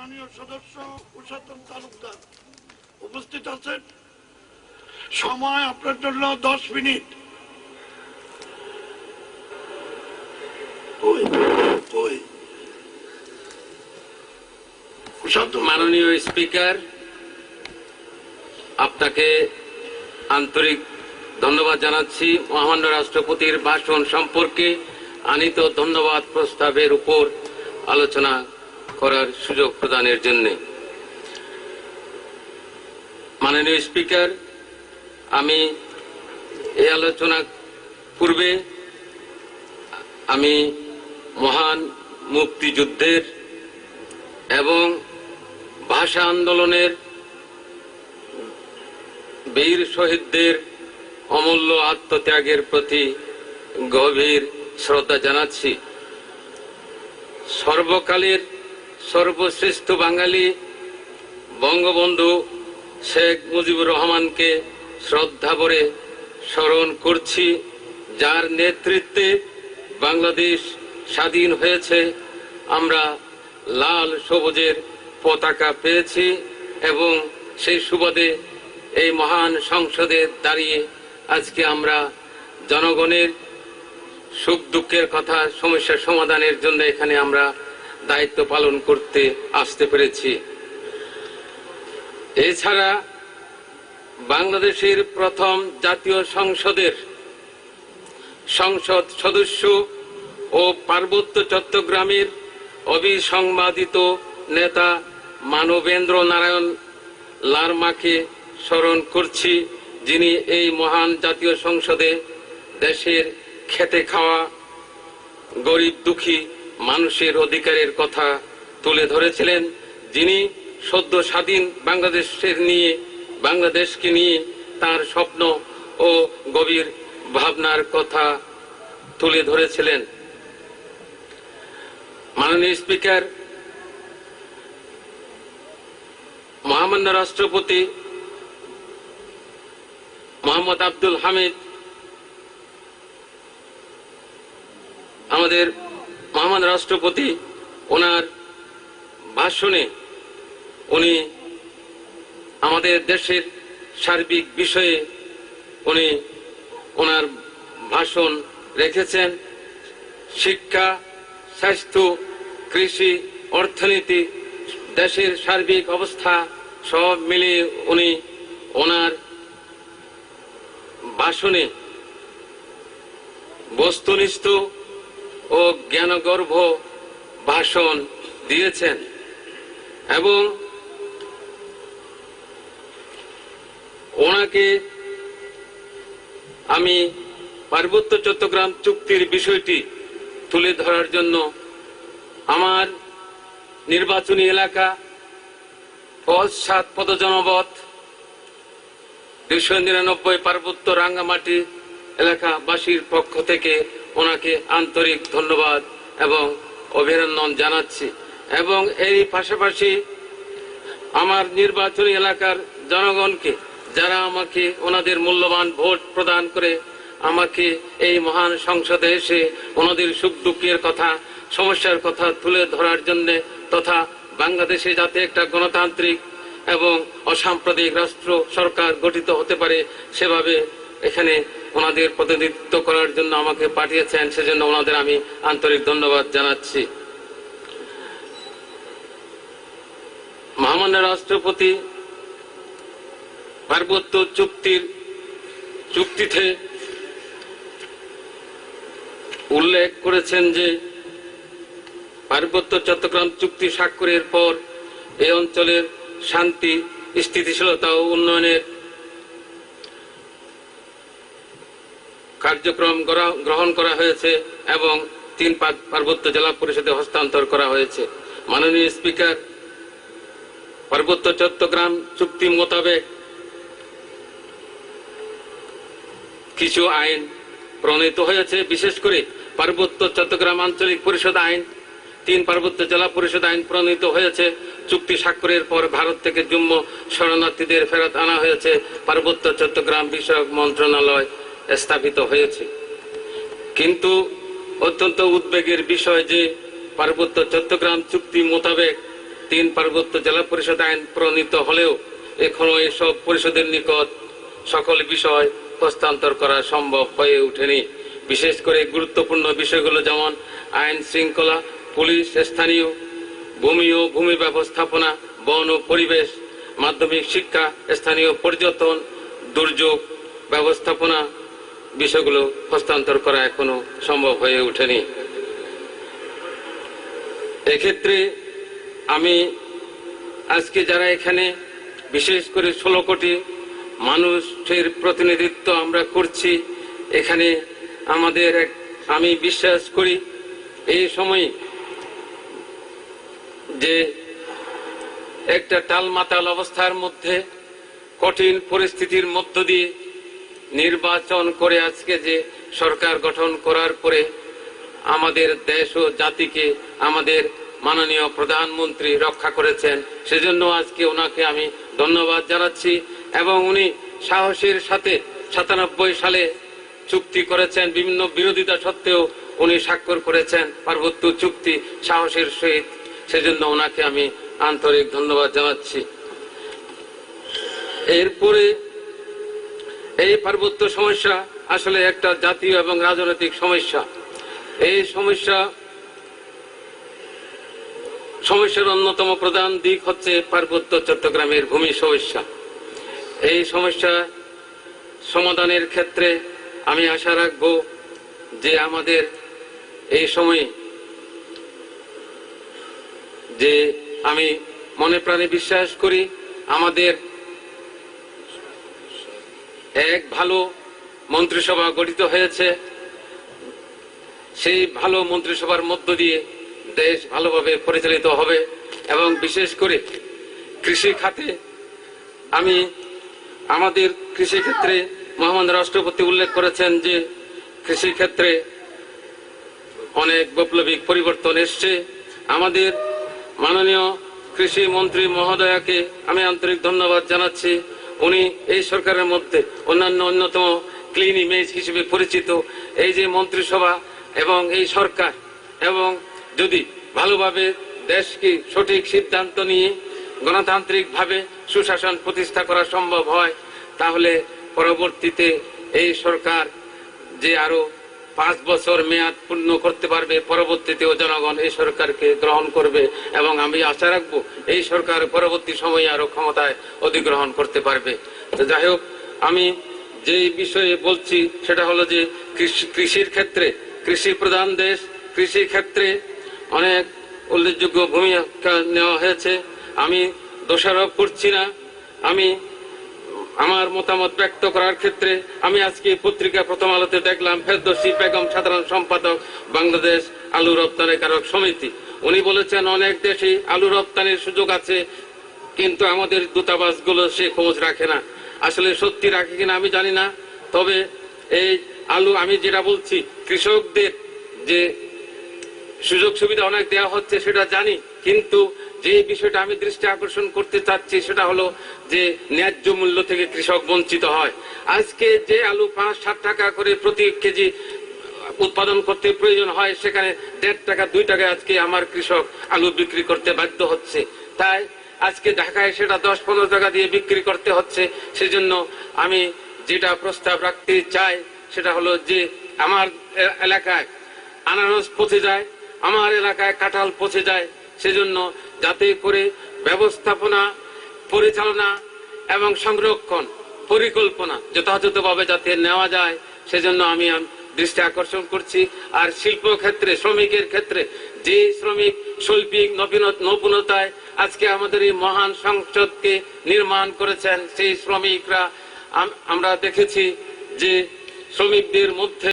মাননীয় সদস্য পুরুষোত্তম তালুকদার উপস্থিত আছেন। সময় আপনার জন্য 10 মিনিট। মাননীয় স্পিকার, আপনাকে আন্তরিক ধন্যবাদ জানাচ্ছি মহামান্য রাষ্ট্রপতির ভাষণ সম্পর্কে আনিত ধন্যবাদ প্রস্তাবের উপর আলোচনা করার সুযোগ প্রদানের জন্য। মাননীয় স্পিকার, আমি এই আলোচনা পূর্বে আমি মহান মুক্তিযুদ্ধের এবং ভাষা আন্দোলনের বীর শহীদদের অমূল্য আত্মত্যাগের প্রতি গভীর শ্রদ্ধা জানাচ্ছি। সর্বকালের সর্বশ্রেষ্ঠ বাঙালি বঙ্গবন্ধু শেখ মুজিবুর রহমানকে শ্রদ্ধা ভরে স্মরণ করছি, যার নেতৃত্বে বাংলাদেশ স্বাধীন হয়েছে। আমরা লাল সবুজের পতাকা পেয়েছি এবং সেই সুবাদে এই মহান সংসদে দাঁড়িয়ে আজকে আমরা জনগণের সুখ দুঃখের কথা, সমস্যার সমাধানের জন্য এখানে আমরা দায়িত্ব পালন করতে আসতে পেরেছি। এছাড়া বাংলাদেশের প্রথম জাতীয় সংসদের সংসদ সদস্য ও পার্বত্য চট্টগ্রামের অবিসংবাদিত নেতা মানবেন্দ্র নারায়ণ লারমাকে স্মরণ করছি, যিনি এই মহান জাতীয় সংসদে দেশের খেটে খাওয়া গরিব দুঃখী মানুষের অধিকারের কথা তুলে ধরেছিলেন, যিনি সদ্য স্বাধীন বাংলাদেশকে নিয়ে তার স্বপ্ন ও গভীর ভাবনার কথা তুলে ধরেছিলেন। মাননীয় স্পিকার, মহামান্য রাষ্ট্রপতি মোহাম্মদ আব্দুল হামিদ আমাদের মহামান্য রাষ্ট্রপতি ওনার ভাষণে উনি আমাদের দেশের সার্বিক বিষয়ে উনি ওনার ভাষণ রেখেছেন। শিক্ষা, স্বাস্থ্য, কৃষি, অর্থনীতি, দেশের সার্বিক অবস্থা সব মিলিয়ে উনি ওনার ভাষণে বস্তুনিষ্ঠ ও জ্ঞানগর্ভ ভাষণ দিয়েছেন এবং ওনাকে আমি পার্বত্য চট্টগ্রাম চুক্তির বিষয়টি তুলে ধরার জন্য আমার নির্বাচনী এলাকা 7 পদজনপদ 299 পার্বত্য রাঙ্গামাটি এলাকাবাসীর পক্ষ থেকে ওনাকে আন্তরিক ধন্যবাদ এবং অভিনন্দন জানাচ্ছি। এবং এই পাশাপাশি আমার নির্বাচনী এলাকার জনগণকে, যারা আমাকে ওনাদের মূল্যবান ভোট প্রদান করে আমাকে এই মহান সংসদে এসে ওনাদের সুখ দুঃখের কথা, সমস্যার কথা তুলে ধরার জন্য, তথা বাংলাদেশে যাতে একটা গণতান্ত্রিক এবং অসাম্প্রদায়িক রাষ্ট্র সরকার গঠিত হতে পারে সেভাবে এখানে ওনাদের প্রতিনিধিত্ব করার জন্য আমাকে পাঠিয়েছেন, সেজন্য ওনাদের আমি আন্তরিক ধন্যবাদ জানাচ্ছি। মহামান্য রাষ্ট্রপতি পার্বত্য চুক্তিতে উল্লেখ করেছেন যে পার্বত্য চট্টগ্রাম চুক্তি স্বাক্ষরের পর এই অঞ্চলের শান্তি, স্থিতিশীলতা ও উন্নয়নের কার্যক্রম গ্রহণ করা হয়েছে এবং 3 পার্বত্য জেলা পরিষদে হস্তান্তর করা হয়েছে। মাননীয় স্পিকার, পার্বত্য চট্টগ্রাম চুক্তি মোতাবেক কিছু আইন প্রণীত হয়েছে, বিশেষ করে পার্বত্য চট্টগ্রাম আঞ্চলিক পরিষদ আইন, 3 পার্বত্য জেলা পরিষদ আইন প্রণীত হয়েছে। চুক্তি স্বাক্ষরের পর ভারত থেকে জম্মু শরণার্থীদের ফেরত আনা হয়েছে। পার্বত্য চট্টগ্রাম বিষয়ক মন্ত্রণালয় স্থাপিত হয়েছে। কিন্তু অত্যন্ত উদ্বেগের বিষয় যে পার্বত্য চট্টগ্রাম চুক্তি মোতাবেক 3 পার্বত্য জেলা পরিষদ আইন প্রণীত হলেও এখনো এসব পরিষদের নিকট সকল বিষয় হস্তান্তর করা সম্ভব হয়ে ওঠেনি। বিশেষ করে গুরুত্বপূর্ণ বিষয়গুলো যেমন আইন শৃঙ্খলা, পুলিশ, স্থানীয় ভূমি ও ভূমি ব্যবস্থাপনা, বন ও পরিবেশ, মাধ্যমিক শিক্ষা, স্থানীয় পর্যটন, দুর্যোগ ব্যবস্থাপনা বিষয়গুলো হস্তান্তর করা এখনো সম্ভব হয়ে ওঠেনি। এক্ষেত্রে আমি আজকে যারা এখানে বিশেষ করে 16 কোটি মানুষের প্রতিনিধিত্ব আমরা করছি, এখানে আমাদের আমি বিশ্বাস করি এই সময় যে একটা টালমাটাল অবস্থার মধ্যে কঠিন পরিস্থিতির মধ্য দিয়ে নির্বাচন করে আজকে যে সরকার গঠন করার পরে আমাদের দেশ ও জাতিকে আমাদের মাননীয় প্রধানমন্ত্রী রক্ষা করেছেন, সেজন্য আজকে ওনাকে আমি ধন্যবাদ জানাচ্ছি। এবং উনি সাহসের সাথে 97 সালে চুক্তি করেছেন, বিভিন্ন বিরোধিতা সত্ত্বেও উনি স্বাক্ষর করেছেন পার্বত্য চুক্তি সাহসের সহিত, সেজন্য ওনাকে আমি আন্তরিক ধন্যবাদ জানাচ্ছি। এরপরে এই পার্বত্য সমস্যা আসলে একটা জাতীয় এবং রাজনৈতিক সমস্যা। এই সমস্যার অন্যতম প্রধান দিক হচ্ছে পার্বত্য চট্টগ্রামের ভূমি সমস্যা। এই সমস্যা সমাধানের ক্ষেত্রে আমি আশা রাখব যে আমাদের এই সময়ে যে আমি মনে প্রাণে বিশ্বাস করি আমাদের এক ভালো মন্ত্রিসভা গঠিত হয়েছে, সেই ভালো মন্ত্রিসভার মধ্য দিয়ে দেশ ভালোভাবে পরিচালিত হবে। এবং বিশেষ করে কৃষি খাতে আমি আমাদের কৃষি ক্ষেত্রে মহামান্য রাষ্ট্রপতি উল্লেখ করেছেন যে কৃষি ক্ষেত্রে অনেক বৈপ্লবিক পরিবর্তন এসছে। আমাদের মাননীয় কৃষি মন্ত্রী মহোদয়াকে আমি আন্তরিক ধন্যবাদ জানাচ্ছি। উনি এই সরকারের মধ্যে অন্যতম ক্লিন ইমেজ হিসেবে পরিচিত। এই যে মন্ত্রিসভা এবং এই সরকার, এবং যদি ভালোভাবে দেশকে সঠিক সিদ্ধান্ত নিয়ে গণতান্ত্রিকভাবে সুশাসন প্রতিষ্ঠা করা সম্ভব হয়, তাহলে পরবর্তীতে এই সরকার যে আরো 5 বছর মেয়াদ পূর্ণ করতে পারবে, পরবর্তীতেও জনগণ এই সরকারকে গ্রহণ করবে। এবং আমি আশা রাখবো এই সরকার পরবর্তী সময়ে আরো ক্ষমতায় অধিগ্রহণ করতে পারবে। তো যাই হোক, আমি যে বিষয়ে বলছি সেটা হলো যে কৃষির ক্ষেত্রে, কৃষি প্রধান দেশ, কৃষি ক্ষেত্রে অনেক উল্লেখযোগ্য ভূমিকা নেওয়া হয়েছে। আমি দোষারোপ করছি না, আমি আমার মতামত ব্যক্ত করার ক্ষেত্রে আমি আজকে পত্রিকা প্রথম আলোতে দেখলাম ফেরদৌসী বেগম সাধারণ সম্পাদক বাংলাদেশ আলু রপ্তানিকারক সমিতি, উনি বলেছেন অনেক দেশে আলু রপ্তানির সুযোগ আছে, কিন্তু আমাদের দূতাবাসগুলো সে খোঁজ রাখে না। আসলে সত্যি রাখে কিনা আমি জানি না, তবে এই আলু আমি যেটা বলছি কৃষকদের যে সুযোগ সুবিধা অনেক দেওয়া হচ্ছে সেটা জানি, কিন্তু যে বিষয়টা আমি দৃষ্টি আকর্ষণ করতে চাচ্ছি সেটা হলো যে ন্যায্য মূল্য থেকে কৃষক বঞ্চিত হয়। আজকে যে আলু 5-7 টাকা করে প্রতি কেজি উৎপাদন করতে প্রয়োজন হয়, সেখানে 1.5 টাকা 2 টাকায় আজকে আমার কৃষক আলু বিক্রি করতে বাধ্য হচ্ছে। তাই আজকে ঢাকায় সেটা 10-15 টাকা দিয়ে বিক্রি করতে হচ্ছে। সেজন্য আমি যেটা প্রস্তাব রাখতে চাই সেটা হলো যে আমার এলাকায় আনারস পচে যায়, আমার এলাকায় কাঁঠাল পচে যায়, সেজন্য যাতে করে ব্যবস্থাপনা, পরিচালনা এবং সংরক্ষণ পরিকল্পনা যথাযথভাবে যাতে নেওয়া যায়, সেজন্য আমি দৃষ্টি আকর্ষণ করছি। আর শিল্প ক্ষেত্রে, শ্রমিকের ক্ষেত্রে যে শ্রমিক শৈল্পিক নবীনতায় আজকে আমাদের এই মহান সংসদকে নির্মাণ করেছেন, সেই শ্রমিকরা আমরা দেখেছি যে শ্রমিকদের মধ্যে